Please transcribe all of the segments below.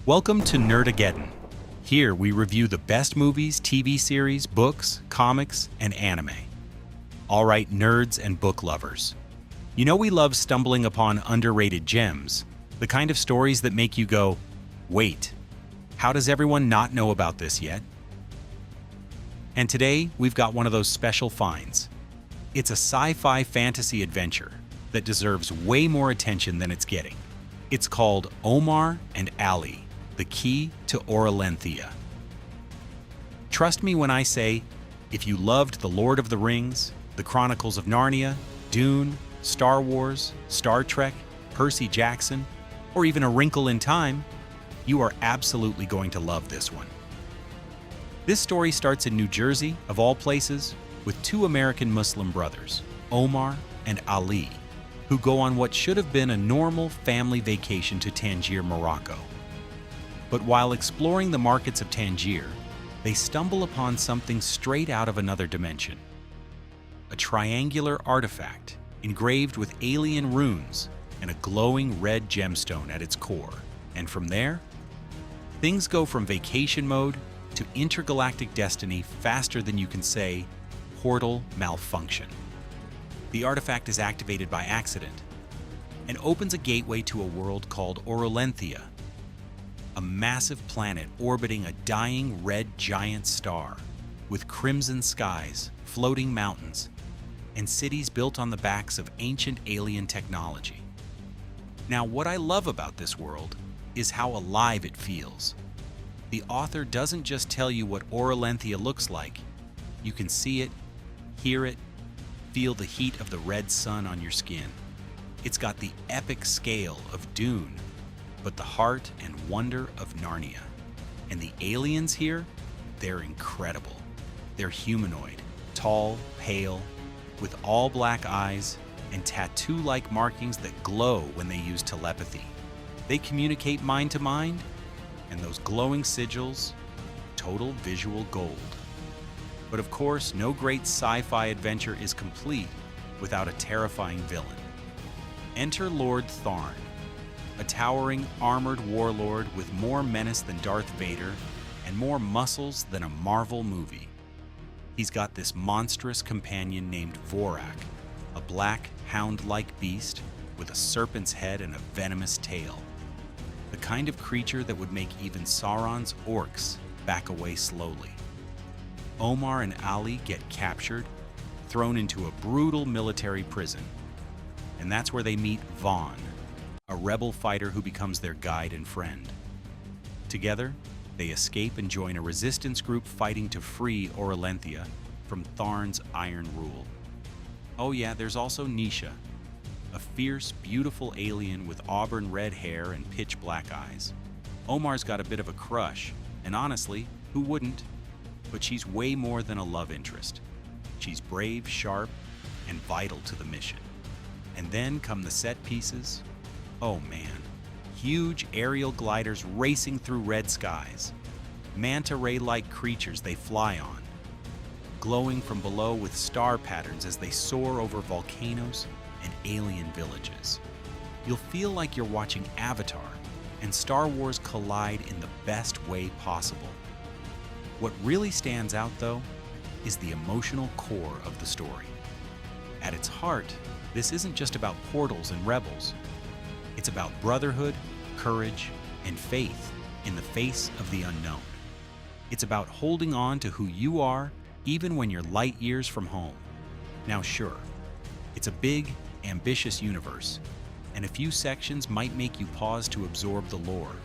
Welcome to Nerdageddon. Here we review the best movies, TV series, books, comics, and anime. All right, nerds and book lovers. You know we love stumbling upon underrated gems, the kind of stories that make you go, wait, how does everyone not know about this yet? And today, we've got one of those special finds. It's a sci-fi fantasy adventure that deserves way more attention than it's getting. It's called Omar Ali, The Key to Orulenthia. Trust me when I say, if you loved The Lord of the Rings, The Chronicles of Narnia, Dune, Star Wars, Star Trek, Percy Jackson, or even A Wrinkle in Time, you are absolutely going to love this one. This story starts in New Jersey, of all places, with two American Muslim brothers, Omar and Ali, who go on what should have been a normal family vacation to Tangier, Morocco. But while exploring the markets of Tangier, they stumble upon something straight out of another dimension. A triangular artifact engraved with alien runes and a glowing red gemstone at its core. And from there, things go from vacation mode to intergalactic destiny faster than you can say, portal malfunction. The artifact is activated by accident and opens a gateway to a world called Orulenthia, a massive planet orbiting a dying red giant star with crimson skies, floating mountains, and cities built on the backs of ancient alien technology. Now, what I love about this world is how alive it feels. The author doesn't just tell you what Orulenthia looks like. You can see it, hear it, feel the heat of the red sun on your skin. It's got the epic scale of Dune, but the heart and wonder of Narnia. And the aliens here, they're incredible. They're humanoid, tall, pale, with all black eyes and tattoo-like markings that glow when they use telepathy. They communicate mind to mind, and those glowing sigils, total visual gold. But of course, no great sci-fi adventure is complete without a terrifying villain. Enter Lord Tharn, a towering, armored warlord with more menace than Darth Vader and more muscles than a Marvel movie. He's got this monstrous companion named Vorak, a black, hound-like beast with a serpent's head and a venomous tail. The kind of creature that would make even Sauron's orcs back away slowly. Omar and Ali get captured, thrown into a brutal military prison. And that's where they meet Vaughn, a rebel fighter who becomes their guide and friend. Together, they escape and join a resistance group fighting to free Orulenthia from Tharn's iron rule. Oh yeah, there's also Nisha, a fierce, beautiful alien with auburn red hair and pitch black eyes. Omar's got a bit of a crush, and honestly, who wouldn't? But she's way more than a love interest. She's brave, sharp, and vital to the mission. And then come the set pieces. Oh man, huge aerial gliders racing through red skies. Manta ray-like creatures they fly on, glowing from below with star patterns as they soar over volcanoes and alien villages. You'll feel like you're watching Avatar and Star Wars collide in the best way possible. What really stands out, though, is the emotional core of the story. At its heart, this isn't just about portals and rebels. It's about brotherhood, courage, and faith in the face of the unknown. It's about holding on to who you are, even when you're light years from home. Now sure, it's a big, ambitious universe, and a few sections might make you pause to absorb the lore.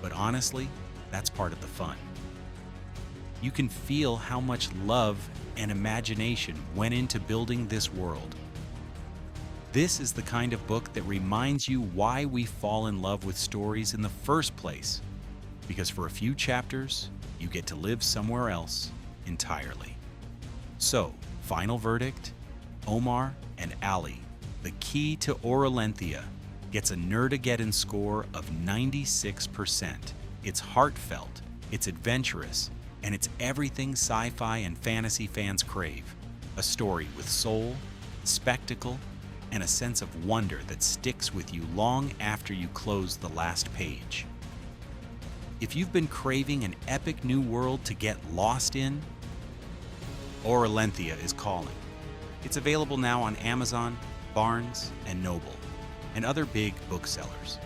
But honestly, that's part of the fun. You can feel how much love and imagination went into building this world. This is the kind of book that reminds you why we fall in love with stories in the first place. Because for a few chapters, you get to live somewhere else entirely. So, final verdict, Omar and Ali, The Key to Orulenthia, gets a Nerdageddon score of 96%. It's heartfelt, it's adventurous, and it's everything sci-fi and fantasy fans crave. A story with soul, spectacle, and a sense of wonder that sticks with you long after you close the last page. If you've been craving an epic new world to get lost in, Orulenthia is calling. It's available now on Amazon, Barnes & Noble, and other big booksellers.